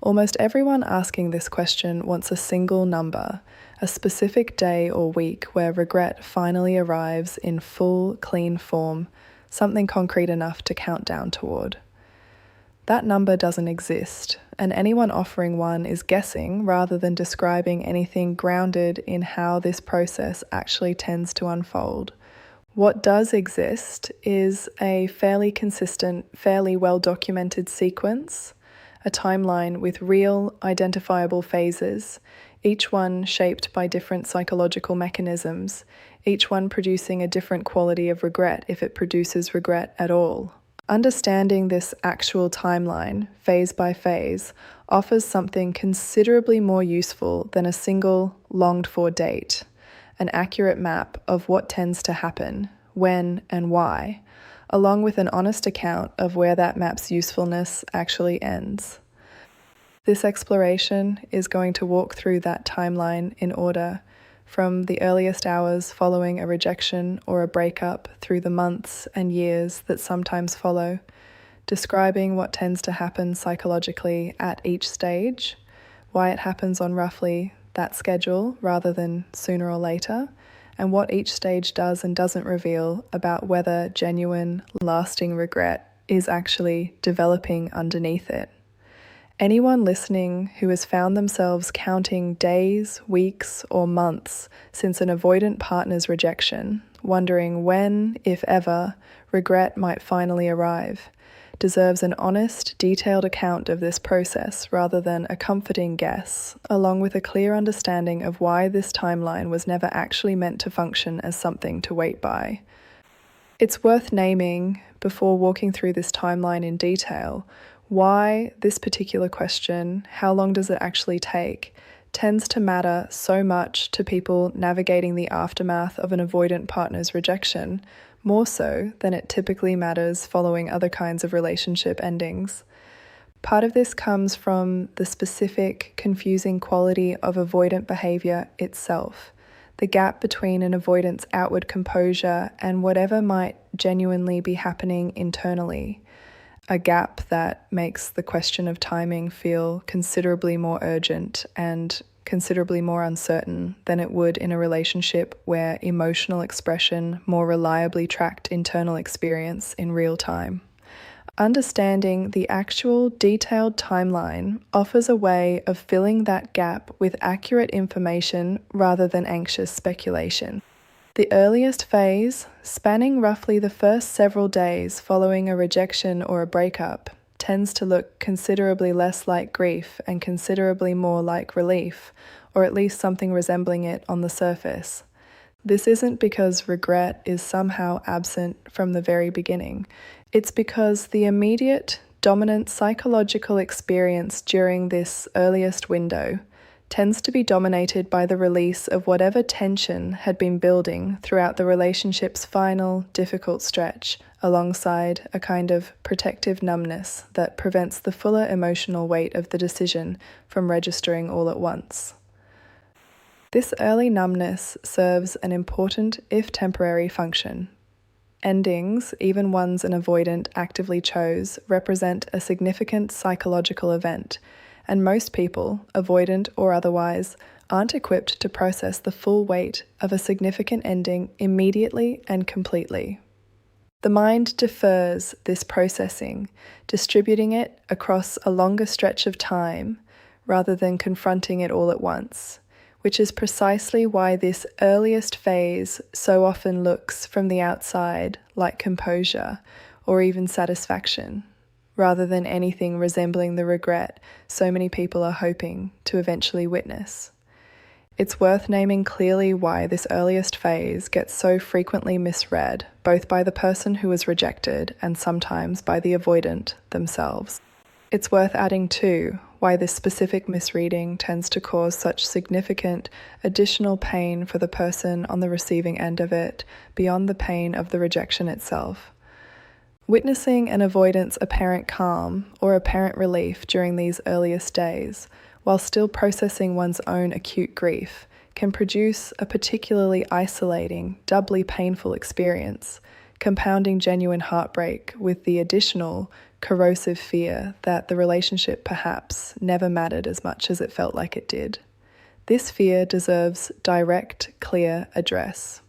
Almost everyone asking this question wants a single number, a specific day or week where regret finally arrives in full, clean form, something concrete enough to count down toward. That number doesn't exist, and anyone offering one is guessing rather than describing anything grounded in how this process actually tends to unfold. What does exist is a fairly consistent, fairly well-documented sequence, a timeline with real, identifiable phases, each one shaped by different psychological mechanisms, each one producing a different quality of regret if it produces regret at all. Understanding this actual timeline, phase by phase, offers something considerably more useful than a single, longed-for date, an accurate map of what tends to happen, when and why, along with an honest account of where that map's usefulness actually ends. This exploration is going to walk through that timeline in order, from the earliest hours following a rejection or a breakup through the months and years that sometimes follow, describing what tends to happen psychologically at each stage, why it happens on roughly that schedule rather than sooner or later, and what each stage does and doesn't reveal about whether genuine, lasting regret is actually developing underneath it. Anyone listening who has found themselves counting days, weeks, or months since an avoidant partner's rejection, wondering when, if ever, regret might finally arrive, deserves an honest, detailed account of this process rather than a comforting guess, along with a clear understanding of why this timeline was never actually meant to function as something to wait by. It's worth naming, before walking through this timeline in detail, why this particular question, how long does it actually take, tends to matter so much to people navigating the aftermath of an avoidant partner's rejection, more so than it typically matters following other kinds of relationship endings. Part of this comes from the specific, confusing quality of avoidant behavior itself, the gap between an avoidant's outward composure and whatever might genuinely be happening internally. A gap that makes the question of timing feel considerably more urgent and considerably more uncertain than it would in a relationship where emotional expression more reliably tracked internal experience in real time. Understanding the actual detailed timeline offers a way of filling that gap with accurate information rather than anxious speculation. The earliest phase, spanning roughly the first several days following a rejection or a breakup, tends to look considerably less like grief and considerably more like relief, or at least something resembling it on the surface. This isn't because regret is somehow absent from the very beginning. It's because the immediate, dominant psychological experience during this earliest window tends to be dominated by the release of whatever tension had been building throughout the relationship's final, difficult stretch, alongside a kind of protective numbness that prevents the fuller emotional weight of the decision from registering all at once. This early numbness serves an important, if temporary, function. Endings, even ones an avoidant actively chose, represent a significant psychological event, and most people, avoidant or otherwise, aren't equipped to process the full weight of a significant ending immediately and completely. The mind defers this processing, distributing it across a longer stretch of time rather than confronting it all at once, which is precisely why this earliest phase so often looks from the outside like composure or even satisfaction, rather than anything resembling the regret so many people are hoping to eventually witness. It's worth naming clearly why this earliest phase gets so frequently misread, both by the person who was rejected and sometimes by the avoidant themselves. It's worth adding too why this specific misreading tends to cause such significant additional pain for the person on the receiving end of it, beyond the pain of the rejection itself. Witnessing an avoidant's apparent calm or apparent relief during these earliest days, while still processing one's own acute grief, can produce a particularly isolating, doubly painful experience, compounding genuine heartbreak with the additional, corrosive fear that the relationship perhaps never mattered as much as it felt like it did. This fear deserves direct, clear address.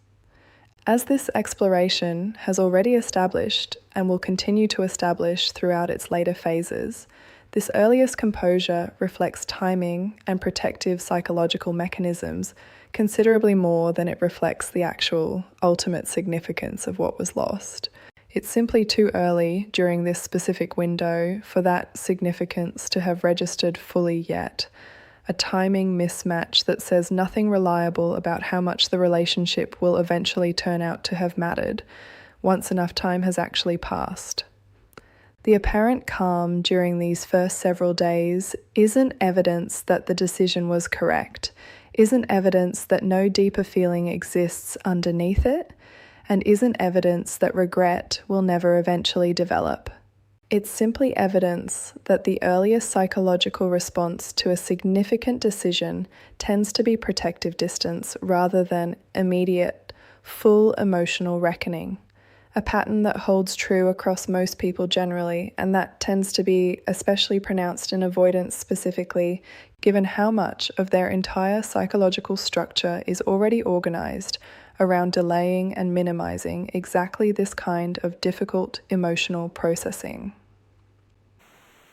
As this exploration has already established and will continue to establish throughout its later phases, this earliest composure reflects timing and protective psychological mechanisms considerably more than it reflects the actual ultimate significance of what was lost. It's simply too early during this specific window for that significance to have registered fully yet. A timing mismatch that says nothing reliable about how much the relationship will eventually turn out to have mattered once enough time has actually passed. The apparent calm during these first several days isn't evidence that the decision was correct, isn't evidence that no deeper feeling exists underneath it, and isn't evidence that regret will never eventually develop. It's simply evidence that the earliest psychological response to a significant decision tends to be protective distance rather than immediate, full emotional reckoning, a pattern that holds true across most people generally, and that tends to be especially pronounced in avoidance specifically, given how much of their entire psychological structure is already organized around delaying and minimizing exactly this kind of difficult emotional processing.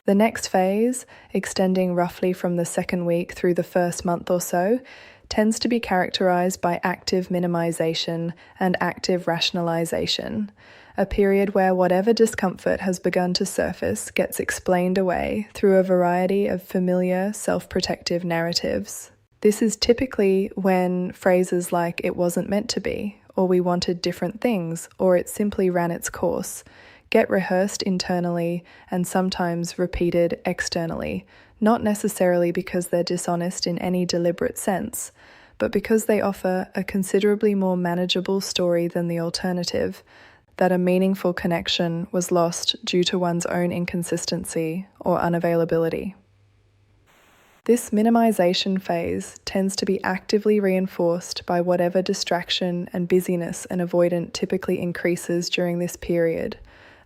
The next phase, extending roughly from the second week through the first month or so, tends to be characterized by active minimization and active rationalization, a period where whatever discomfort has begun to surface gets explained away through a variety of familiar self-protective narratives. This is typically when phrases like "it wasn't meant to be," or "we wanted different things," or "it simply ran its course," get rehearsed internally and sometimes repeated externally, not necessarily because they're dishonest in any deliberate sense, but because they offer a considerably more manageable story than the alternative, that a meaningful connection was lost due to one's own inconsistency or unavailability. This minimization phase tends to be actively reinforced by whatever distraction and busyness an avoidant typically increases during this period,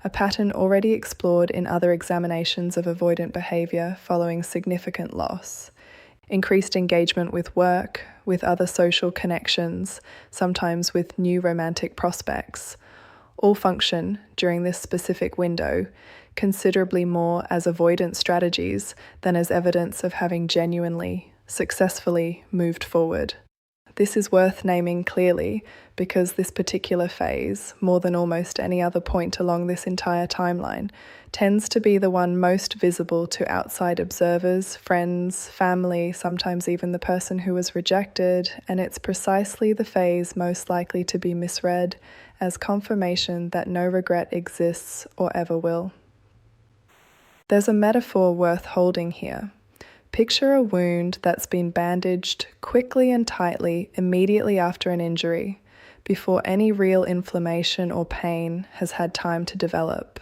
a pattern already explored in other examinations of avoidant behavior following significant loss. Increased engagement with work, with other social connections, sometimes with new romantic prospects, all function during this specific window considerably more as avoidance strategies than as evidence of having genuinely, successfully moved forward. This is worth naming clearly because this particular phase, more than almost any other point along this entire timeline, tends to be the one most visible to outside observers, friends, family, sometimes even the person who was rejected, and it's precisely the phase most likely to be misread as confirmation that no regret exists or ever will. There's a metaphor worth holding here. Picture a wound that's been bandaged quickly and tightly immediately after an injury, before any real inflammation or pain has had time to develop.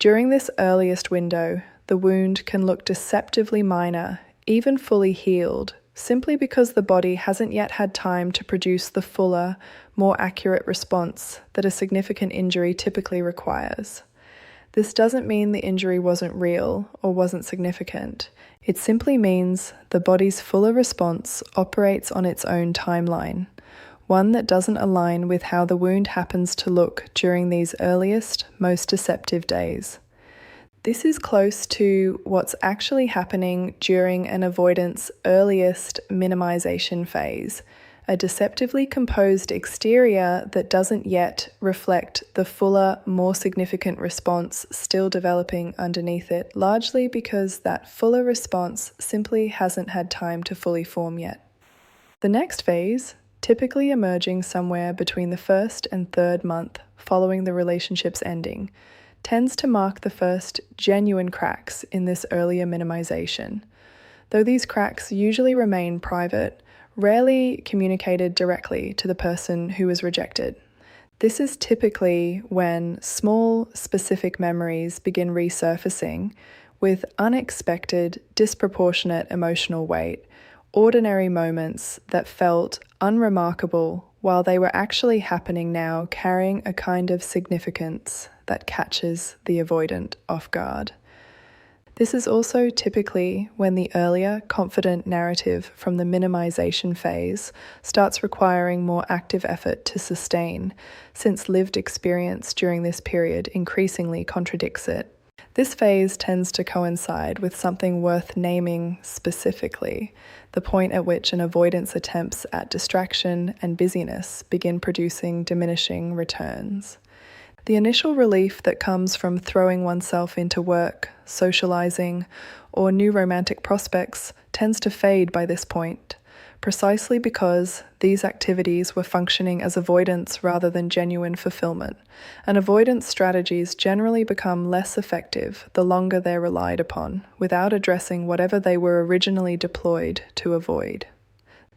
During this earliest window, the wound can look deceptively minor, even fully healed, simply because the body hasn't yet had time to produce the fuller, more accurate response that a significant injury typically requires. This doesn't mean the injury wasn't real or wasn't significant. It simply means the body's fuller response operates on its own timeline, one that doesn't align with how the wound happens to look during these earliest, most deceptive days. This is close to what's actually happening during an avoidance earliest minimization phase, a deceptively composed exterior that doesn't yet reflect the fuller, more significant response still developing underneath it, largely because that fuller response simply hasn't had time to fully form yet. The next phase, typically emerging somewhere between the first and third month following the relationship's ending, tends to mark the first genuine cracks in this earlier minimization. Though these cracks usually remain private, rarely communicated directly to the person who was rejected. This is typically when small, specific memories begin resurfacing with unexpected, disproportionate emotional weight, ordinary moments that felt unremarkable while they were actually happening now, carrying a kind of significance that catches the avoidant off guard. This is also typically when the earlier, confident narrative from the minimization phase starts requiring more active effort to sustain, since lived experience during this period increasingly contradicts it. This phase tends to coincide with something worth naming specifically, the point at which an avoidance attempts at distraction and busyness begin producing diminishing returns. The initial relief that comes from throwing oneself into work, socializing, or new romantic prospects tends to fade by this point, precisely because these activities were functioning as avoidance rather than genuine fulfillment, and avoidance strategies generally become less effective the longer they're relied upon, without addressing whatever they were originally deployed to avoid.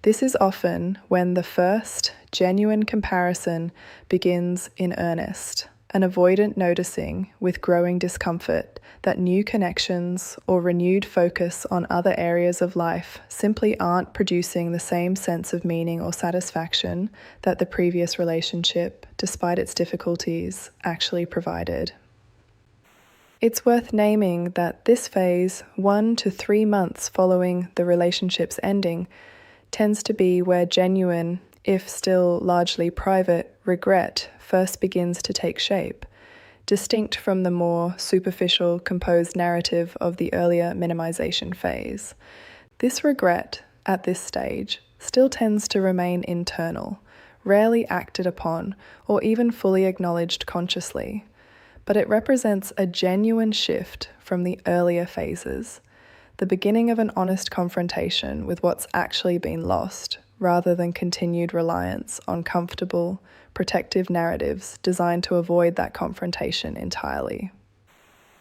This is often when the first genuine comparison begins in earnest, an avoidant noticing with growing discomfort that new connections or renewed focus on other areas of life simply aren't producing the same sense of meaning or satisfaction that the previous relationship, despite its difficulties, actually provided. It's worth naming that this phase, 1 to 3 months following the relationship's ending, tends to be where genuine, if still largely private, regret first begins to take shape, distinct from the more superficial, composed narrative of the earlier minimization phase. This regret, at this stage, still tends to remain internal, rarely acted upon or even fully acknowledged consciously, but it represents a genuine shift from the earlier phases, the beginning of an honest confrontation with what's actually been lost, rather than continued reliance on comfortable, protective narratives designed to avoid that confrontation entirely.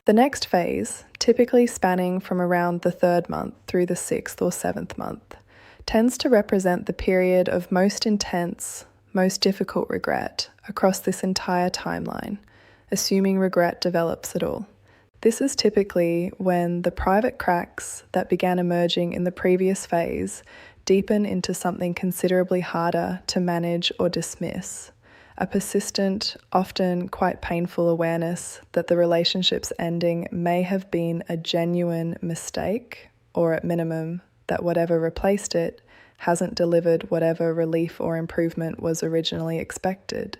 The next phase, typically spanning from around the 3rd month through the 6th or 7th month, tends to represent the period of most intense, most difficult regret across this entire timeline, assuming regret develops at all. This is typically when the private cracks that began emerging in the previous phase deepen into something considerably harder to manage or dismiss, a persistent, often quite painful awareness that the relationship's ending may have been a genuine mistake, or at minimum, that whatever replaced it hasn't delivered whatever relief or improvement was originally expected.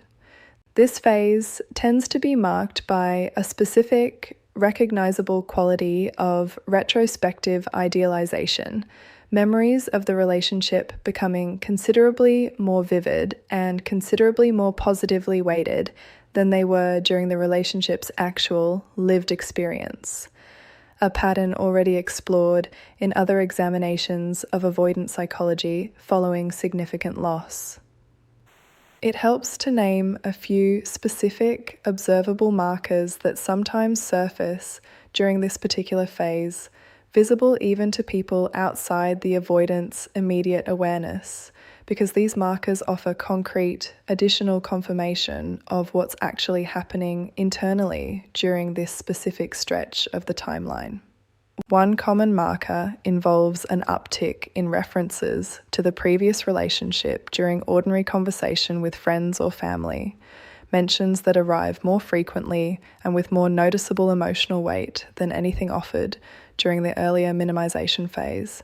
This phase tends to be marked by a specific, recognizable quality of retrospective idealization, memories of the relationship becoming considerably more vivid and considerably more positively weighted than they were during the relationship's actual lived experience, a pattern already explored in other examinations of avoidant psychology following significant loss. It helps to name a few specific, observable markers that sometimes surface during this particular phase, visible even to people outside the avoidant's immediate awareness, because these markers offer concrete, additional confirmation of what's actually happening internally during this specific stretch of the timeline. One common marker involves an uptick in references to the previous relationship during ordinary conversation with friends or family, mentions that arrive more frequently and with more noticeable emotional weight than anything offered during the earlier minimization phase,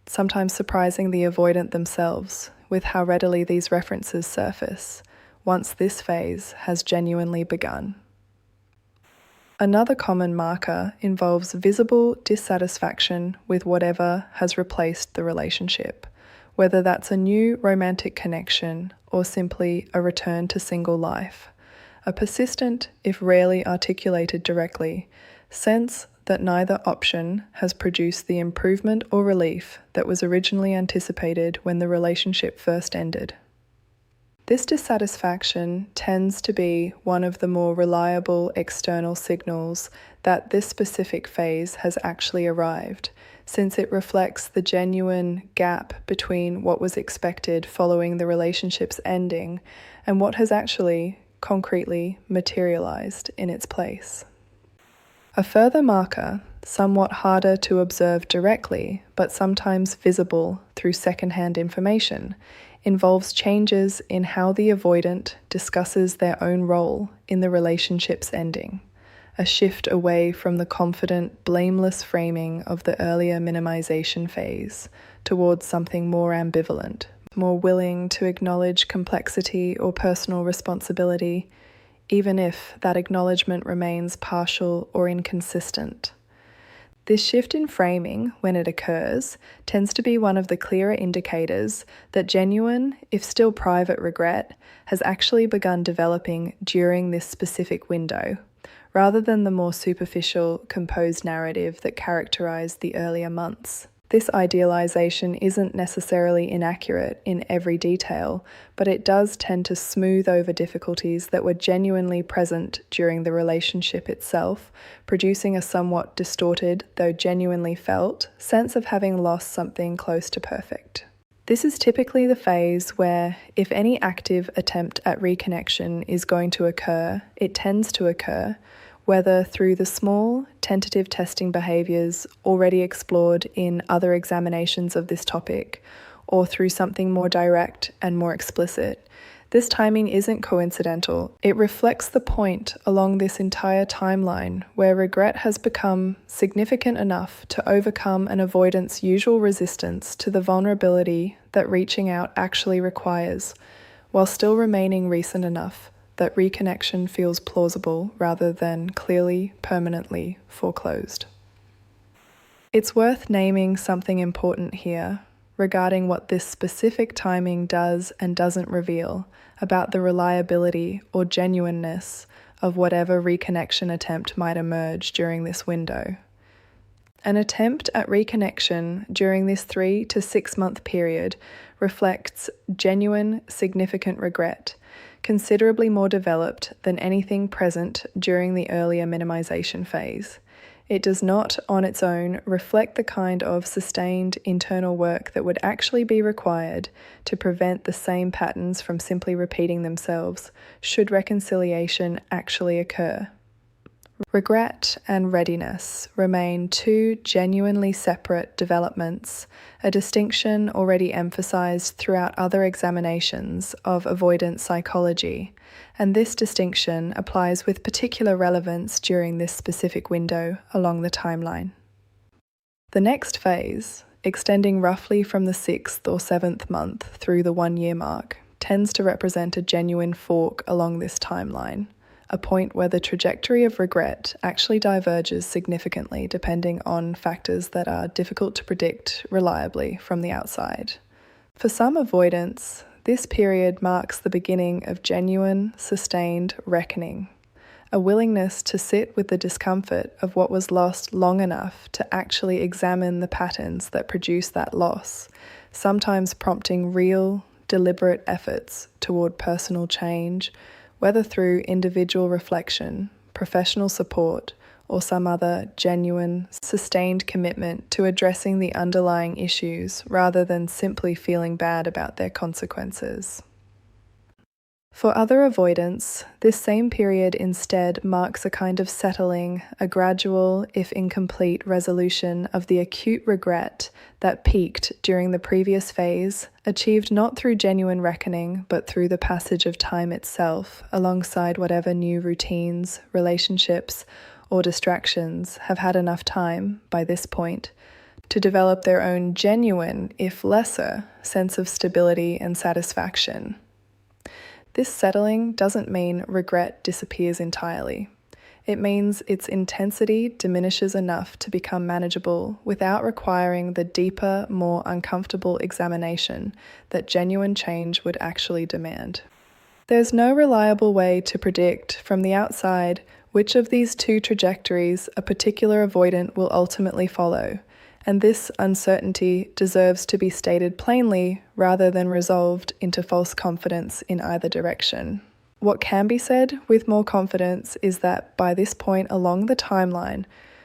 sometimes surprising the avoidant themselves with how readily these references surface once this phase has genuinely begun. Another common marker involves visible dissatisfaction with whatever has replaced the relationship, whether that's a new romantic connection or simply a return to single life. A persistent, if rarely articulated directly, sense that neither option has produced the improvement or relief that was originally anticipated when the relationship first ended. This dissatisfaction tends to be one of the more reliable external signals that this specific phase has actually arrived, since it reflects the genuine gap between what was expected following the relationship's ending and what has actually, concretely, materialized in its place. A further marker, somewhat harder to observe directly, but sometimes visible through secondhand information, involves changes in how the avoidant discusses their own role in the relationship's ending, a shift away from the confident, blameless framing of the earlier minimization phase towards something more ambivalent, more willing to acknowledge complexity or personal responsibility, even if that acknowledgement remains partial or inconsistent. This shift in framing, when it occurs, tends to be one of the clearer indicators that genuine, if still private, regret has actually begun developing during this specific window, rather than the more superficial, composed narrative that characterized the earlier months. This idealization isn't necessarily inaccurate in every detail, but it does tend to smooth over difficulties that were genuinely present during the relationship itself, producing a somewhat distorted, though genuinely felt, sense of having lost something close to perfect. This is typically the phase where, if any active attempt at reconnection is going to occur, it tends to occur whether through the small, tentative testing behaviours already explored in other examinations of this topic, or through something more direct and more explicit. This timing isn't coincidental. It reflects the point along this entire timeline where regret has become significant enough to overcome an avoidant's usual resistance to the vulnerability that reaching out actually requires, while still remaining recent enough that reconnection feels plausible rather than clearly, permanently foreclosed. It's worth naming something important here regarding what this specific timing does and doesn't reveal about the reliability or genuineness of whatever reconnection attempt might emerge during this window. An attempt at reconnection during this 3 to 6 month period reflects genuine, significant regret, considerably more developed than anything present during the earlier minimization phase. It does not, on its own, reflect the kind of sustained internal work that would actually be required to prevent the same patterns from simply repeating themselves, should reconciliation actually occur. Regret and readiness remain two genuinely separate developments, a distinction already emphasized throughout other examinations of avoidant psychology, and this distinction applies with particular relevance during this specific window along the timeline. The next phase, extending roughly from the 6th or 7th month through the 1-year mark, tends to represent a genuine fork along this timeline, a point where the trajectory of regret actually diverges significantly depending on factors that are difficult to predict reliably from the outside. For some avoidants, this period marks the beginning of genuine, sustained reckoning, a willingness to sit with the discomfort of what was lost long enough to actually examine the patterns that produce that loss, sometimes prompting real, deliberate efforts toward personal change, whether through individual reflection, professional support, or some other genuine, sustained commitment to addressing the underlying issues rather than simply feeling bad about their consequences. For other avoidants, this same period instead marks a kind of settling, a gradual, if incomplete, resolution of the acute regret that peaked during the previous phase, achieved not through genuine reckoning, but through the passage of time itself, alongside whatever new routines, relationships, or distractions have had enough time, by this point, to develop their own genuine, if lesser, sense of stability and satisfaction. This settling doesn't mean regret disappears entirely. It means its intensity diminishes enough to become manageable without requiring the deeper, more uncomfortable examination that genuine change would actually demand. There's no reliable way to predict from the outside which of these two trajectories a particular avoidant will ultimately follow, and this uncertainty deserves to be stated plainly rather than resolved into false confidence in either direction. What can be said with more confidence is that by this point along the timeline,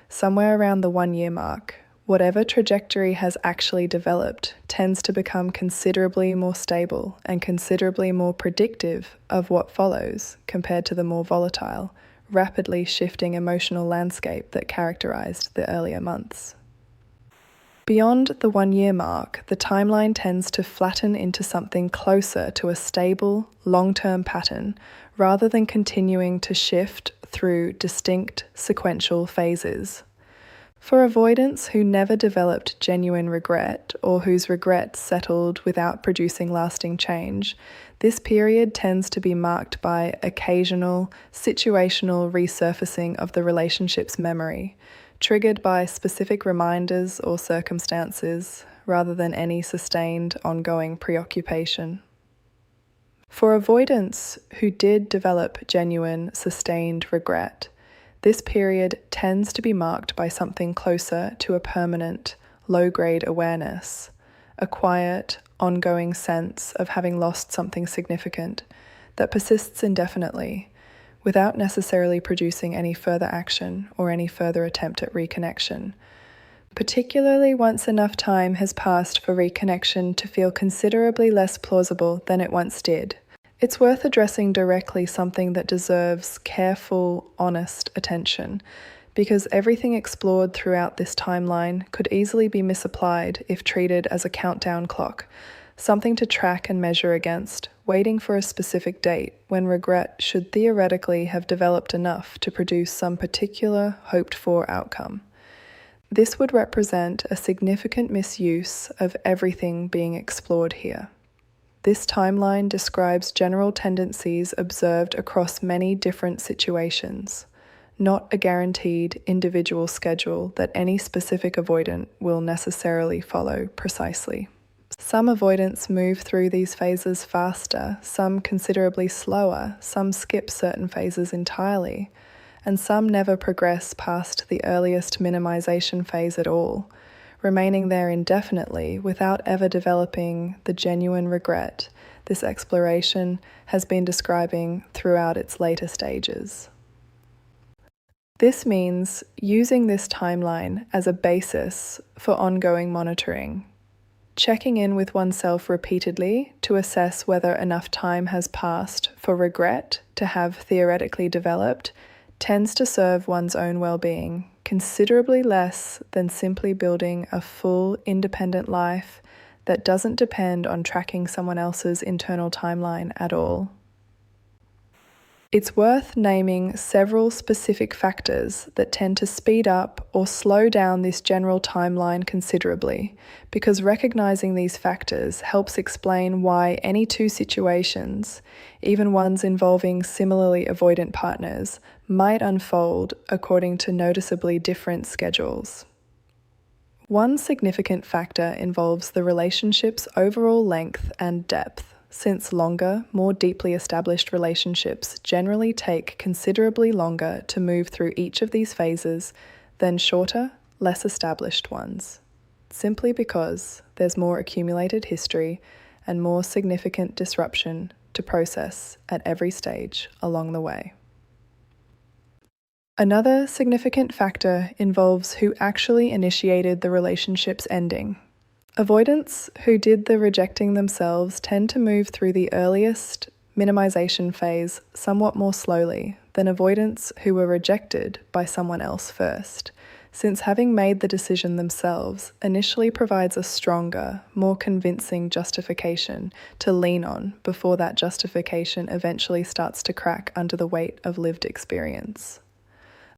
somewhere around the 1-year mark, whatever trajectory has actually developed tends to become considerably more stable and considerably more predictive of what follows compared to the more volatile, rapidly shifting emotional landscape that characterized the earlier months. Beyond the 1 year mark, the timeline tends to flatten into something closer to a stable, long-term pattern rather than continuing to shift through distinct, sequential phases. For avoidants who never developed genuine regret or whose regret settled without producing lasting change, this period tends to be marked by occasional, situational resurfacing of the relationship's memory, triggered by specific reminders or circumstances rather than any sustained, ongoing preoccupation. For avoidants who did develop genuine, sustained regret, this period tends to be marked by something closer to a permanent, low-grade awareness, a quiet, ongoing sense of having lost something significant that persists indefinitely, without necessarily producing any further action or any further attempt at reconnection, particularly once enough time has passed for reconnection to feel considerably less plausible than it once did. It's worth addressing directly something that deserves careful, honest attention, because everything explored throughout this timeline could easily be misapplied if treated as a countdown clock, something to track and measure against, waiting for a specific date when regret should theoretically have developed enough to produce some particular hoped-for outcome. This would represent a significant misuse of everything being explored here. This timeline describes general tendencies observed across many different situations, not a guaranteed individual schedule that any specific avoidant will necessarily follow precisely. Some avoidants move through these phases faster, some considerably slower, some skip certain phases entirely, and some never progress past the earliest minimization phase at all, remaining there indefinitely without ever developing the genuine regret this exploration has been describing throughout its later stages. This means using this timeline as a basis for ongoing monitoring, checking in with oneself repeatedly to assess whether enough time has passed for regret to have theoretically developed tends to serve one's own well-being considerably less than simply building a full, independent life that doesn't depend on tracking someone else's internal timeline at all. It's worth naming several specific factors that tend to speed up or slow down this general timeline considerably, because recognizing these factors helps explain why any two situations, even ones involving similarly avoidant partners, might unfold according to noticeably different schedules. One significant factor involves the relationship's overall length and depth, since longer, more deeply established relationships generally take considerably longer to move through each of these phases than shorter, less established ones, simply because there's more accumulated history and more significant disruption to process at every stage along the way. Another significant factor involves who actually initiated the relationship's ending. Avoidants who did the rejecting themselves tend to move through the earliest minimization phase somewhat more slowly than avoidants who were rejected by someone else first, since having made the decision themselves initially provides a stronger, more convincing justification to lean on before that justification eventually starts to crack under the weight of lived experience.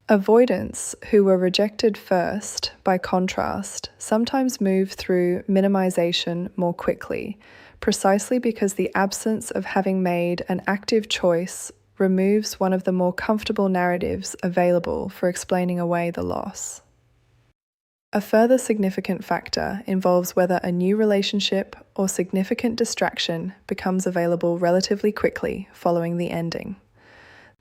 Avoidants who were rejected first, by contrast, sometimes move through minimization more quickly, precisely because the absence of having made an active choice removes one of the more comfortable narratives available for explaining away the loss. A further significant factor involves whether a new relationship or significant distraction becomes available relatively quickly following the ending.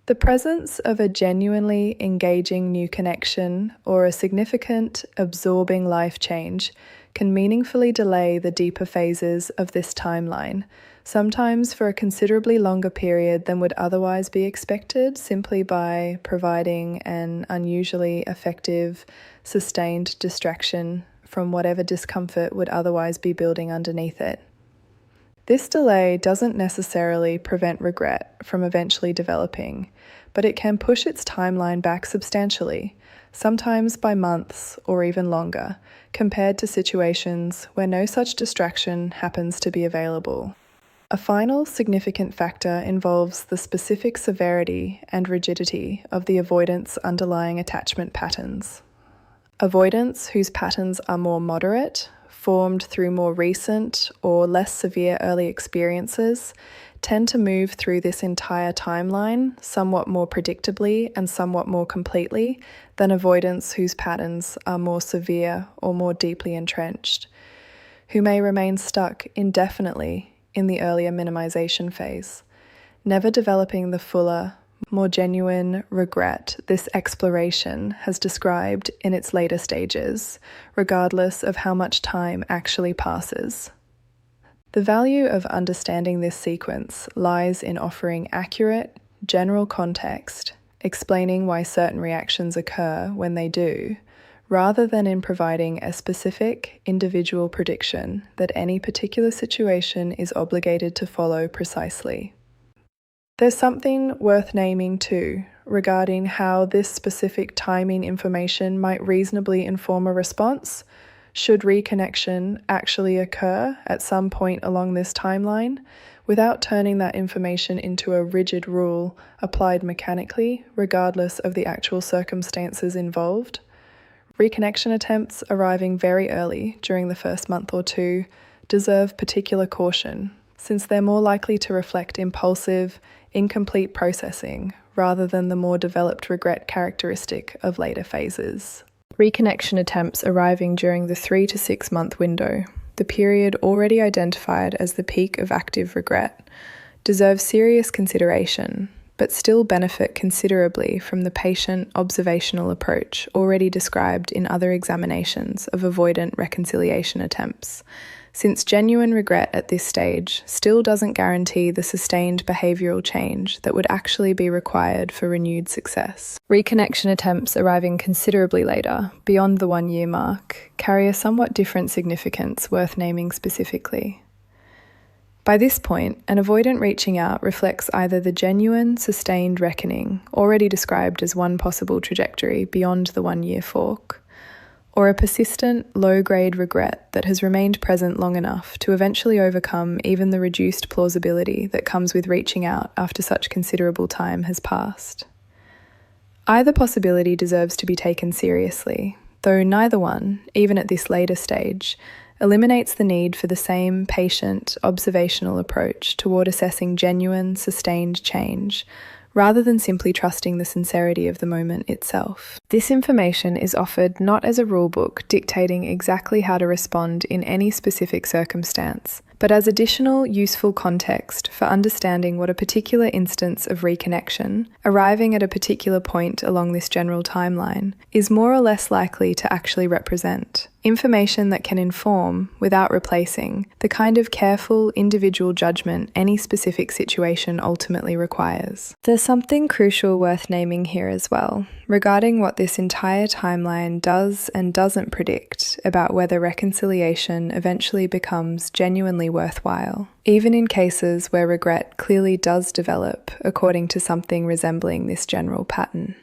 The presence of a genuinely engaging new connection or a significant, absorbing life change can meaningfully delay the deeper phases of this timeline, sometimes for a considerably longer period than would otherwise be expected, simply by providing an unusually effective, sustained distraction from whatever discomfort would otherwise be building underneath it. This delay doesn't necessarily prevent regret from eventually developing, but it can push its timeline back substantially, sometimes by months or even longer, compared to situations where no such distraction happens to be available. A final significant factor involves the specific severity and rigidity of the avoidance underlying attachment patterns. Avoidants whose patterns are more moderate, formed through more recent or less severe early experiences, tend to move through this entire timeline somewhat more predictably and somewhat more completely than avoidants whose patterns are more severe or more deeply entrenched, who may remain stuck indefinitely in the earlier minimization phase, never developing the fuller, more genuine regret this exploration has described in its later stages, regardless of how much time actually passes. The value of understanding this sequence lies in offering accurate, general context, explaining why certain reactions occur when they do, rather than in providing a specific, individual prediction that any particular situation is obligated to follow precisely. There's something worth naming too, regarding how this specific timing information might reasonably inform a response, should reconnection actually occur at some point along this timeline, without turning that information into a rigid rule applied mechanically, regardless of the actual circumstances involved. Reconnection attempts arriving very early during the first month or two deserve particular caution, since they're more likely to reflect impulsive, incomplete processing rather than the more developed regret characteristic of later phases. Reconnection attempts arriving during the 3 to 6 month window, the period already identified as the peak of active regret, deserve serious consideration, but still benefit considerably from the patient observational approach already described in other examinations of avoidant reconciliation attempts, since genuine regret at this stage still doesn't guarantee the sustained behavioural change that would actually be required for renewed success. Reconnection attempts arriving considerably later, beyond the 1 year mark, carry a somewhat different significance worth naming specifically. By this point, an avoidant reaching out reflects either the genuine, sustained reckoning, already described as one possible trajectory beyond the 1 year fork, or a persistent, low-grade regret that has remained present long enough to eventually overcome even the reduced plausibility that comes with reaching out after such considerable time has passed. Either possibility deserves to be taken seriously, though neither one, even at this later stage, eliminates the need for the same patient, observational approach toward assessing genuine, sustained change, rather than simply trusting the sincerity of the moment itself. This information is offered not as a rulebook dictating exactly how to respond in any specific circumstance, but as additional useful context for understanding what a particular instance of reconnection, arriving at a particular point along this general timeline, is more or less likely to actually represent. Information that can inform, without replacing, the kind of careful individual judgment any specific situation ultimately requires. There's something crucial worth naming here as well, regarding what this entire timeline does and doesn't predict about whether reconciliation eventually becomes genuinely worthwhile, even in cases where regret clearly does develop according to something resembling this general pattern.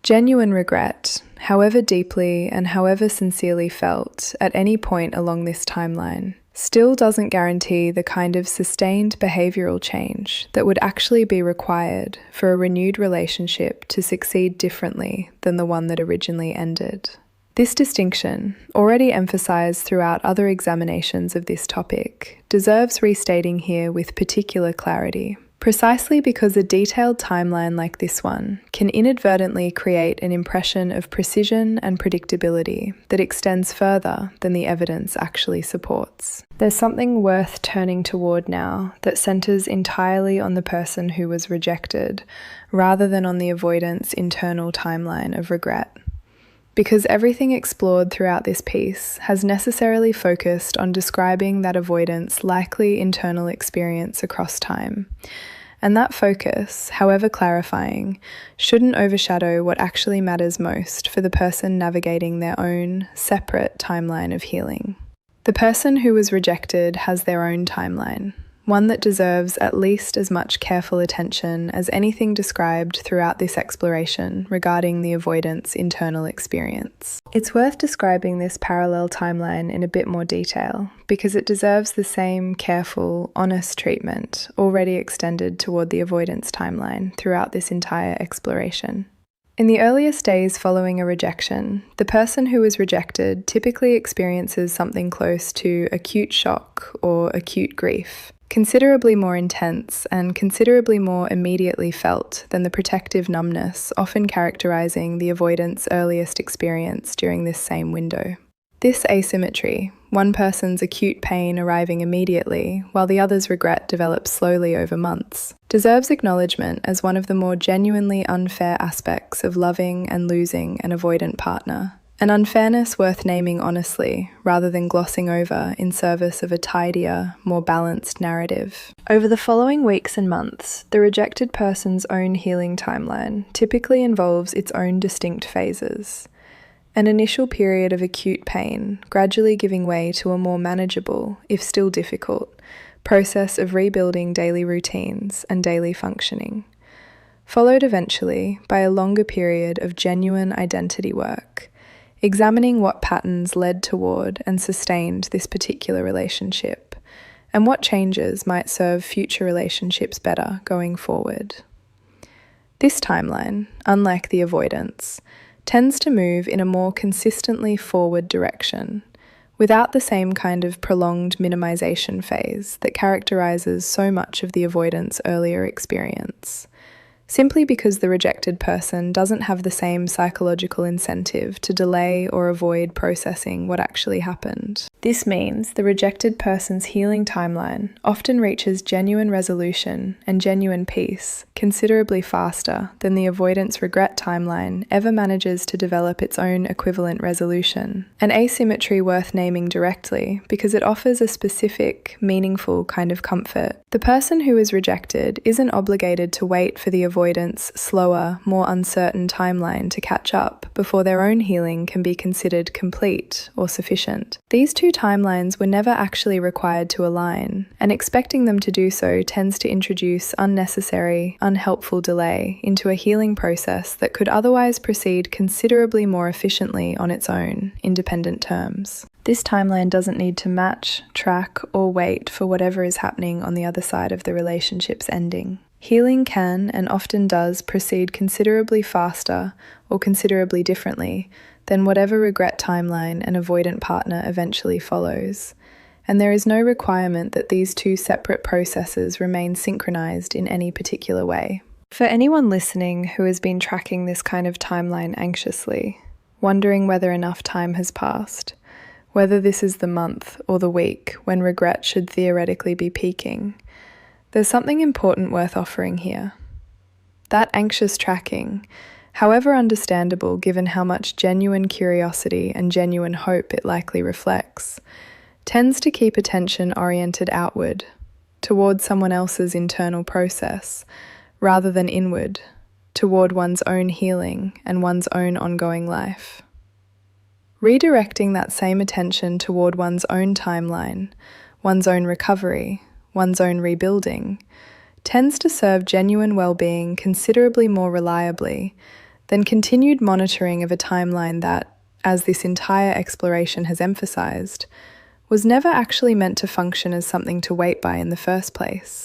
Genuine regret, however deeply and however sincerely felt at any point along this timeline, still doesn't guarantee the kind of sustained behavioural change that would actually be required for a renewed relationship to succeed differently than the one that originally ended. This distinction, already emphasised throughout other examinations of this topic, deserves restating here with particular clarity. Precisely because a detailed timeline like this one can inadvertently create an impression of precision and predictability that extends further than the evidence actually supports. There's something worth turning toward now that centres entirely on the person who was rejected, rather than on the avoidant's internal timeline of regret. Because everything explored throughout this piece has necessarily focused on describing that avoidant's likely internal experience across time. And that focus, however clarifying, shouldn't overshadow what actually matters most for the person navigating their own separate timeline of healing. The person who was rejected has their own timeline, one that deserves at least as much careful attention as anything described throughout this exploration regarding the avoidance internal experience. It's worth describing this parallel timeline in a bit more detail because it deserves the same careful, honest treatment already extended toward the avoidance timeline throughout this entire exploration. In the earliest days following a rejection, the person who is rejected typically experiences something close to acute shock or acute grief, considerably more intense and considerably more immediately felt than the protective numbness often characterizing the avoidance earliest experience during this same window. This asymmetry, one person's acute pain arriving immediately while the other's regret develops slowly over months, deserves acknowledgement as one of the more genuinely unfair aspects of loving and losing an avoidant partner. An unfairness worth naming honestly, rather than glossing over in service of a tidier, more balanced narrative. Over the following weeks and months, the rejected person's own healing timeline typically involves its own distinct phases. An initial period of acute pain, gradually giving way to a more manageable, if still difficult, process of rebuilding daily routines and daily functioning, followed eventually by a longer period of genuine identity work, examining what patterns led toward and sustained this particular relationship, and what changes might serve future relationships better going forward. This timeline, unlike the avoidance, tends to move in a more consistently forward direction, without the same kind of prolonged minimization phase that characterizes so much of the avoidance earlier experience, simply because the rejected person doesn't have the same psychological incentive to delay or avoid processing what actually happened. This means the rejected person's healing timeline often reaches genuine resolution and genuine peace considerably faster than the avoidance regret timeline ever manages to develop its own equivalent resolution. An asymmetry worth naming directly because it offers a specific, meaningful kind of comfort. The person who is rejected isn't obligated to wait for the avoidance, slower, more uncertain timeline to catch up before their own healing can be considered complete or sufficient. These two timelines were never actually required to align, and expecting them to do so tends to introduce unnecessary, unhelpful delay into a healing process that could otherwise proceed considerably more efficiently on its own, independent terms. This timeline doesn't need to match, track, or wait for whatever is happening on the other side of the relationship's ending. Healing can and often does proceed considerably faster or considerably differently than whatever regret timeline an avoidant partner eventually follows, and there is no requirement that these two separate processes remain synchronized in any particular way. For anyone listening who has been tracking this kind of timeline anxiously, wondering whether enough time has passed, whether this is the month or the week when regret should theoretically be peaking, there's something important worth offering here. That anxious tracking, however understandable given how much genuine curiosity and genuine hope it likely reflects, tends to keep attention oriented outward, toward someone else's internal process, rather than inward, toward one's own healing and one's own ongoing life. Redirecting that same attention toward one's own timeline, one's own recovery, one's own rebuilding, tends to serve genuine well-being considerably more reliably than continued monitoring of a timeline that, as this entire exploration has emphasized, was never actually meant to function as something to wait by in the first place.